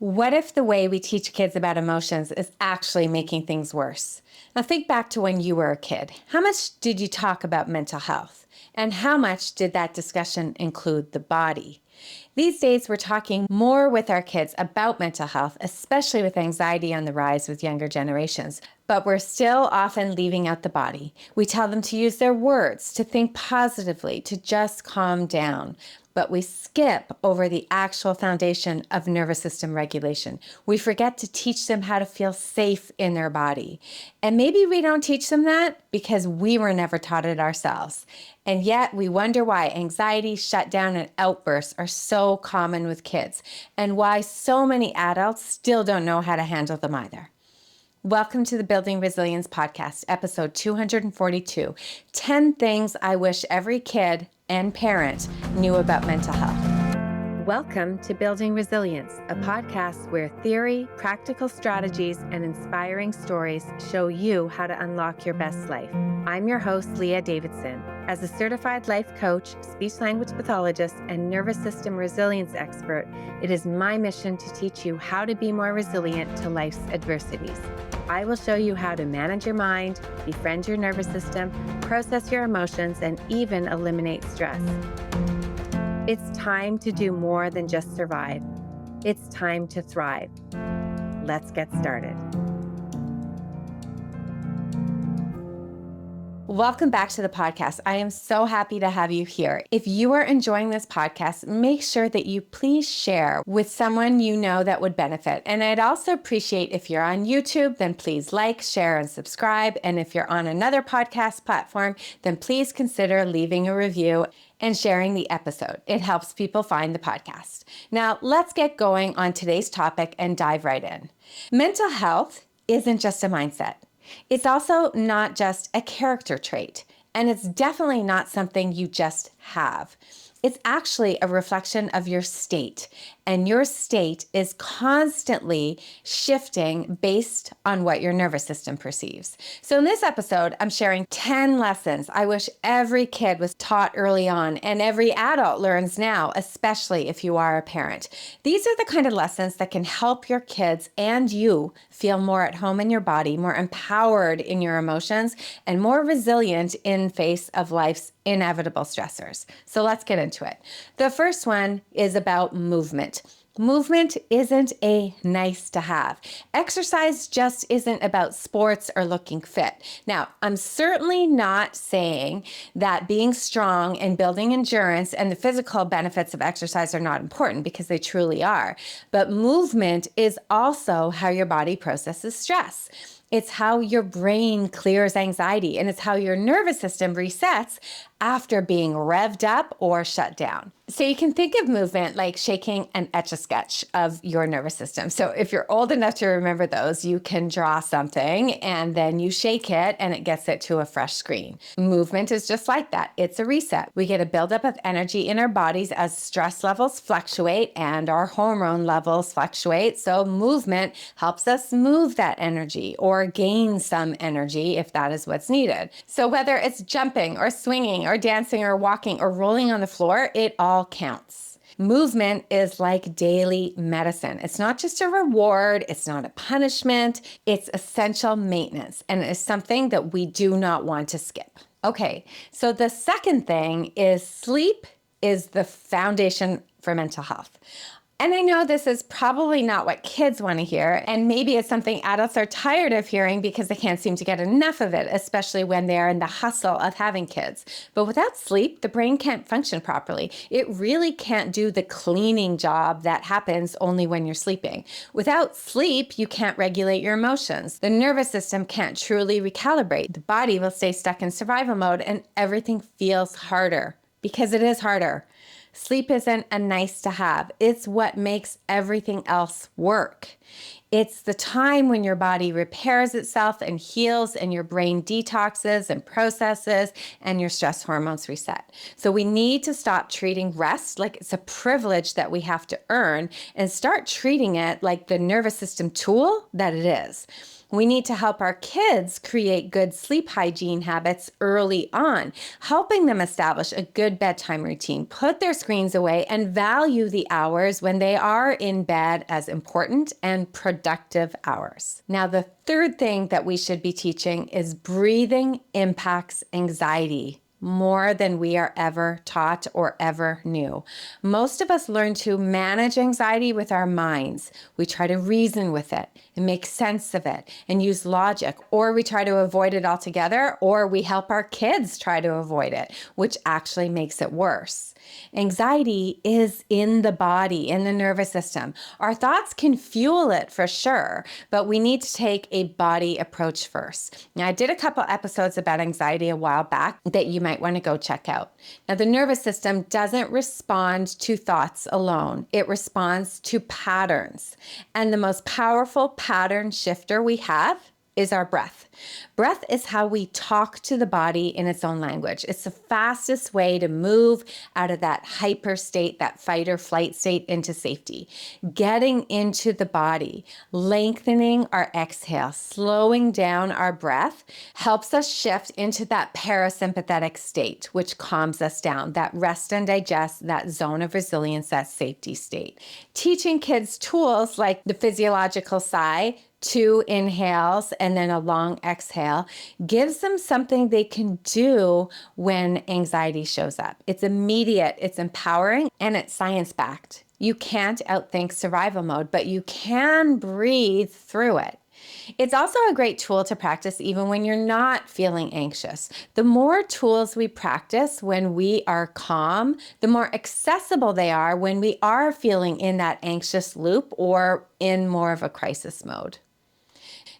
What if the way we teach kids about emotions is actually making things worse? Now think back to when you were a kid. How much did you talk about mental health? And how much did that discussion include the body? These days, we're talking more with our kids about mental health, especially with anxiety on the rise with younger generations. But we're still often leaving out the body. We tell them to use their words, to think positively, to just calm down. But we skip over the actual foundation of nervous system regulation. We forget to teach them how to feel safe in their body. And maybe we don't teach them that because we were never taught it ourselves. And yet we wonder why anxiety, shutdown, and outbursts are so common with kids, and why so many adults still don't know how to handle them either. Welcome to the Building Resilience Podcast, episode 242, 10 Things I Wish Every Kid and Parent Knew About Mental Health. Welcome to Building Resilience, a podcast where theory, practical strategies, and inspiring stories show you how to unlock your best life. I'm your host, Leah Davidson. As a certified life coach, speech-language pathologist, and nervous system resilience expert, it is my mission to teach you how to be more resilient to life's adversities. I will show you how to manage your mind, befriend your nervous system, process your emotions, and even eliminate stress. It's time to do more than just survive. It's time to thrive. Let's get started. Welcome back to the podcast. I am so happy to have you here. If you are enjoying this podcast, make sure that you please share with someone you know that would benefit. And I'd also appreciate if you're on YouTube, then please like, share, and subscribe. And if you're on another podcast platform, then please consider leaving a review and sharing the episode. It helps people find the podcast. Now, let's get going on today's topic and dive right in. Mental health isn't just a mindset. It's also not just a character trait, and it's definitely not something you just have. It's actually a reflection of your state, and your state is constantly shifting based on what your nervous system perceives. So in this episode, I'm sharing 10 lessons I wish every kid was taught early on and every adult learns now, especially if you are a parent. These are the kind of lessons that can help your kids and you feel more at home in your body, more empowered in your emotions, and more resilient in face of life's inevitable stressors. So let's get into it. The first one is about movement. Movement isn't a nice to have. Exercise just isn't about sports or looking fit. Now, I'm certainly not saying that being strong and building endurance and the physical benefits of exercise are not important, because they truly are. But movement is also how your body processes stress. It's how your brain clears anxiety, and it's how your nervous system resets after being revved up or shut down. So you can think of movement like shaking an Etch-a-Sketch of your nervous system. So if you're old enough to remember those, you can draw something and then you shake it and it gets it to a fresh screen. Movement is just like that. It's a reset. We get a buildup of energy in our bodies as stress levels fluctuate and our hormone levels fluctuate. So movement helps us move that energy or gain some energy if that is what's needed. So whether it's jumping or swinging or dancing or walking or rolling on the floor, it all counts. Movement is like daily medicine. It's not just a reward. It's not a punishment. It's essential maintenance, and it's something that we do not want to skip. Okay, so the second thing is sleep is the foundation for mental health. And I know this is probably not what kids want to hear, and maybe it's something adults are tired of hearing because they can't seem to get enough of it, especially when they're in the hustle of having kids. But without sleep, the brain can't function properly. It really can't do the cleaning job that happens only when you're sleeping. Without sleep, you can't regulate your emotions. The nervous system can't truly recalibrate. The body will stay stuck in survival mode, and everything feels harder because it is harder. Sleep isn't a nice to have. It's what makes everything else work. It's the time when your body repairs itself and heals and your brain detoxes and processes and your stress hormones reset. So we need to stop treating rest like it's a privilege that we have to earn and start treating it like the nervous system tool that it is. We need to help our kids create good sleep hygiene habits early on, helping them establish a good bedtime routine, put their screens away, and value the hours when they are in bed as important and productive hours. Now, the third thing that we should be teaching is breathing impacts anxiety more than we are ever taught or ever knew. Most of us learn to manage anxiety with our minds. We try to reason with it and make sense of it and use logic, or we try to avoid it altogether, or we help our kids try to avoid it, which actually makes it worse. Anxiety is in the body, in the nervous system. Our thoughts can fuel it for sure, but we need to take a body approach first. Now, I did a couple episodes about anxiety a while back that you might want to go check out. Now, the nervous system doesn't respond to thoughts alone. It responds to patterns. And the most powerful pattern shifter we have is our breath. Breath is how we talk to the body in its own language. It's the fastest way to move out of that hyper state, that fight or flight state, into safety. Getting into the body, lengthening our exhale, slowing down our breath helps us shift into that parasympathetic state, which calms us down, that rest and digest, that zone of resilience, that safety state. Teaching kids tools like the physiological sigh, 2 inhales and then a long exhale, gives them something they can do when anxiety shows up. It's immediate, it's empowering, and it's science-backed. You can't outthink survival mode, but you can breathe through it. It's also a great tool to practice even when you're not feeling anxious. The more tools we practice when we are calm, the more accessible they are when we are feeling in that anxious loop or in more of a crisis mode.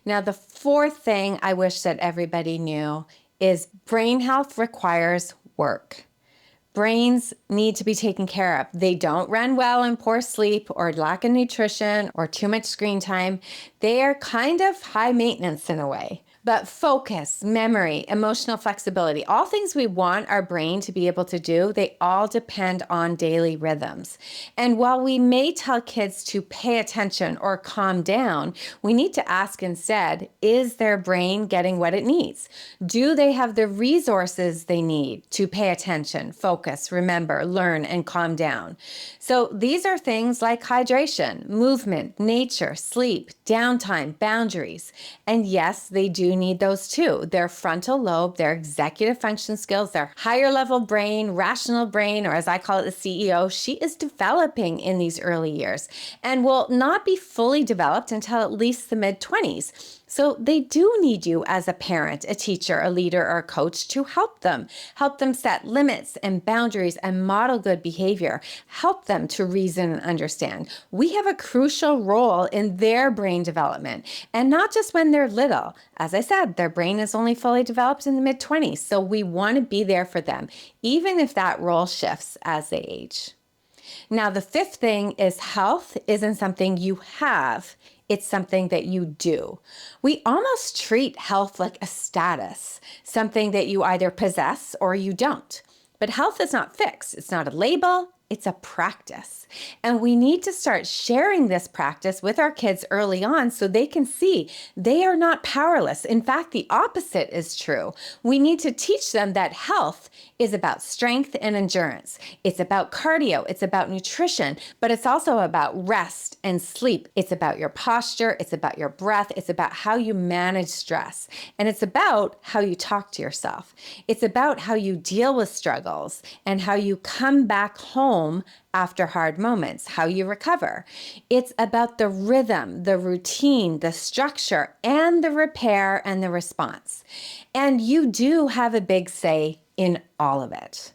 Now, the fourth thing I wish that everybody knew is brain health requires work. Brains need to be taken care of. They don't run well in poor sleep or lack of nutrition or too much screen time. They are kind of high maintenance in a way. But focus, memory, emotional flexibility, all things we want our brain to be able to do, they all depend on daily rhythms. And while we may tell kids to pay attention or calm down, we need to ask instead, is their brain getting what it needs? Do they have the resources they need to pay attention, focus, remember, learn, and calm down? So these are things like hydration, movement, nature, sleep, downtime, boundaries. And yes, they do need those too. Their frontal lobe, their executive function skills, their higher level brain, rational brain, or as I call it, the CEO, she is developing in these early years and will not be fully developed until at least the mid-20s. So they do need you as a parent, a teacher, a leader, or a coach to help them set limits and boundaries and model good behavior, help them to reason and understand. We have a crucial role in their brain development, and not just when they're little. As I said, their brain is only fully developed in the mid-20s, so we want to be there for them, even if that role shifts as they age. Now, the fifth thing is health isn't something you have. It's something that you do. We almost treat health like a status, something that you either possess or you don't. But health is not fixed. It's not a label. It's a practice. And we need to start sharing this practice with our kids early on so they can see they are not powerless. In fact, the opposite is true. We need to teach them that health is about strength and endurance. It's about cardio. It's about nutrition, but it's also about rest and sleep. It's about your posture. It's about your breath. It's about how you manage stress. And it's about how you talk to yourself. It's about how you deal with struggles and how you come back home after hard moments, how you recover. It's about the rhythm, the routine, the structure, and the repair and the response. And you do have a big say in all of it.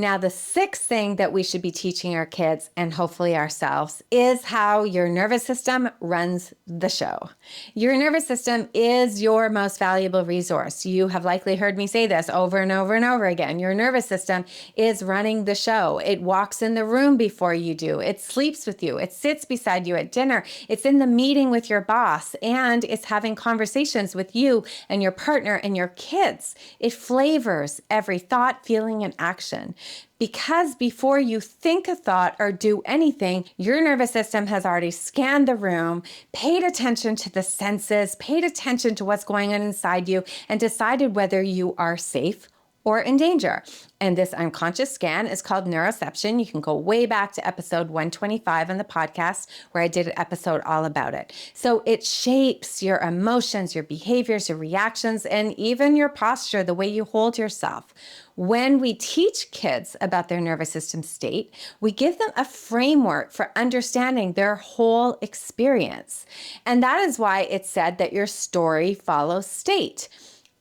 Now, the sixth thing that we should be teaching our kids and hopefully ourselves is how your nervous system runs the show. Your nervous system is your most valuable resource. You have likely heard me say this over and over and over again. Your nervous system is running the show. It walks in the room before you do. It sleeps with you. It sits beside you at dinner. It's in the meeting with your boss, and it's having conversations with you and your partner and your kids. It flavors every thought, feeling, and action. Because before you think a thought or do anything, your nervous system has already scanned the room, paid attention to the senses, paid attention to what's going on inside you, and decided whether you are safe or in danger. And this unconscious scan is called neuroception. You can go way back to episode 125 on the podcast where I did an episode all about it. So it shapes your emotions, your behaviors, your reactions, and even your posture, the way you hold yourself. When we teach kids about their nervous system state, we give them a framework for understanding their whole experience. And that is why it's said that your story follows state.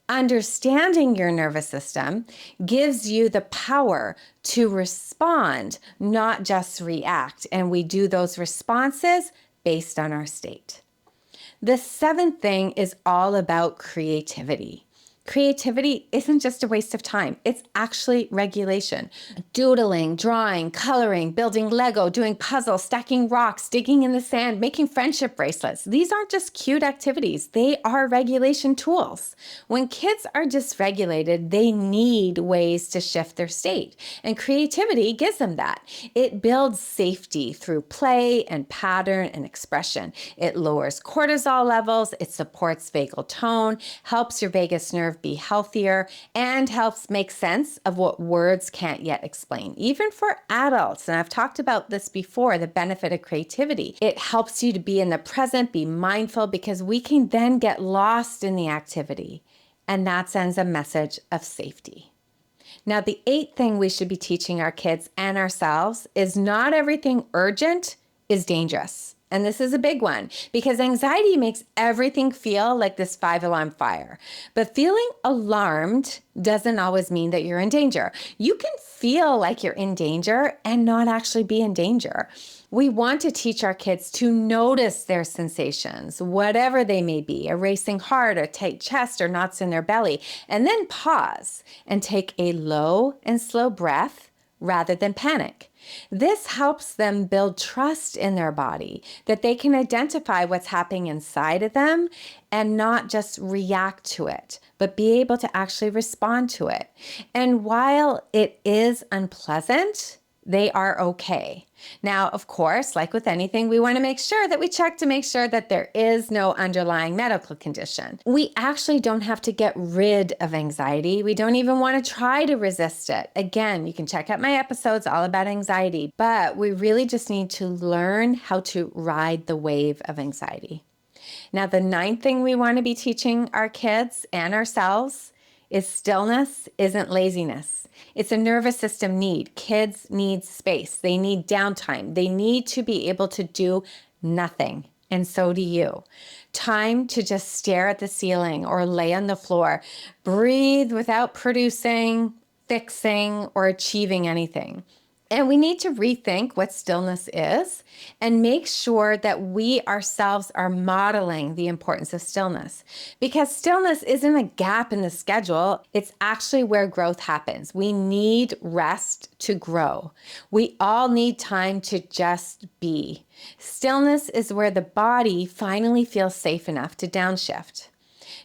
Understanding your nervous system gives you the power to respond, not just react. And we do those responses based on our state. The seventh thing is all about creativity. Creativity isn't just a waste of time. It's actually regulation. Doodling, drawing, coloring, building Lego, doing puzzles, stacking rocks, digging in the sand, making friendship bracelets. These aren't just cute activities. They are regulation tools. When kids are dysregulated, they need ways to shift their state. And creativity gives them that. It builds safety through play and pattern and expression. It lowers cortisol levels. It supports vagal tone, helps your vagus nerve be healthier, and helps make sense of what words can't yet explain, even for adults. And I've talked about this before, the benefit of creativity. It helps you to be in the present, be mindful, because we can then get lost in the activity, and that sends a message of safety. Now, the eighth thing we should be teaching our kids and ourselves is not everything urgent is dangerous. And this is a big one because anxiety makes everything feel like this 5-alarm fire. But feeling alarmed doesn't always mean that you're in danger. You can feel like you're in danger and not actually be in danger. We want to teach our kids to notice their sensations, whatever they may be, a racing heart, a tight chest, or knots in their belly, and then pause and take a low and slow breath rather than panic. This helps them build trust in their body, that they can identify what's happening inside of them and not just react to it, but be able to actually respond to it. And while it is unpleasant, they are okay. Now, of course, like with anything, we want to make sure that we check to make sure that there is no underlying medical condition. We actually don't have to get rid of anxiety. We don't even want to try to resist it. Again, you can check out my episodes all about anxiety, but we really just need to learn how to ride the wave of anxiety. Now, the ninth thing we want to be teaching our kids and ourselves is stillness isn't laziness. It's a nervous system need. Kids need space. They need downtime. They need to be able to do nothing. And so do you. Time to just stare at the ceiling or lay on the floor. Breathe without producing, fixing, or achieving anything. And we need to rethink what stillness is and make sure that we ourselves are modeling the importance of stillness. Because stillness isn't a gap in the schedule, it's actually where growth happens. We need rest to grow. We all need time to just be. Stillness is where the body finally feels safe enough to downshift.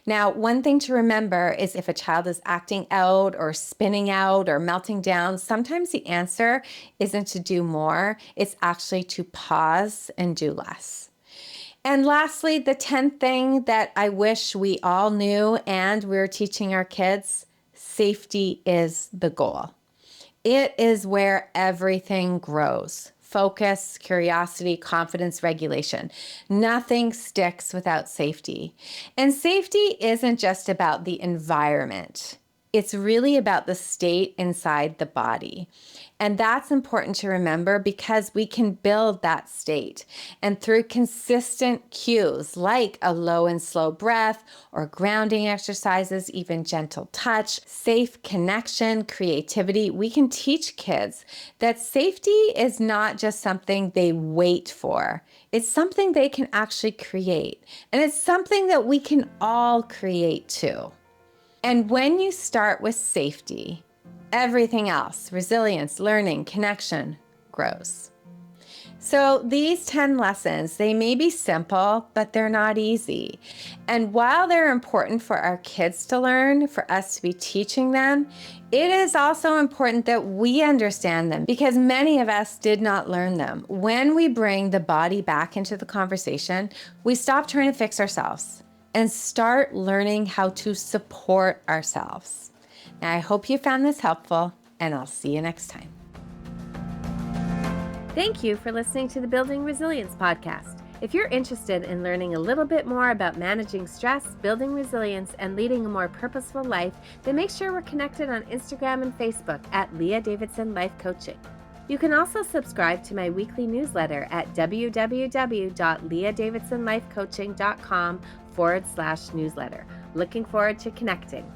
Now, one thing to remember is if a child is acting out or spinning out or melting down, sometimes the answer isn't to do more. It's actually to pause and do less. And lastly, the 10th thing that I wish we all knew and we're teaching our kids, safety is the goal. It is where everything grows. Focus, curiosity, confidence, regulation. Nothing sticks without safety. And safety isn't just about the environment. It's really about the state inside the body. And that's important to remember because we can build that state. And through consistent cues like a low and slow breath or grounding exercises, even gentle touch, safe connection, creativity, we can teach kids that safety is not just something they wait for. It's something they can actually create. And it's something that we can all create too. And when you start with safety, everything else, resilience, learning, connection, grows. So these 10 lessons, they may be simple, but they're not easy. And while they're important for our kids to learn, for us to be teaching them, it is also important that we understand them because many of us did not learn them. When we bring the body back into the conversation, we stop trying to fix ourselves and start learning how to support ourselves. Now, I hope you found this helpful, and I'll see you next time. Thank you for listening to the Building Resilience podcast. If you're interested in learning a little bit more about managing stress, building resilience, and leading a more purposeful life, then make sure we're connected on Instagram and Facebook at Leah Davidson Life Coaching. You can also subscribe to my weekly newsletter at www.leahdavidsonlifecoaching.com/newsletter. Looking forward to connecting.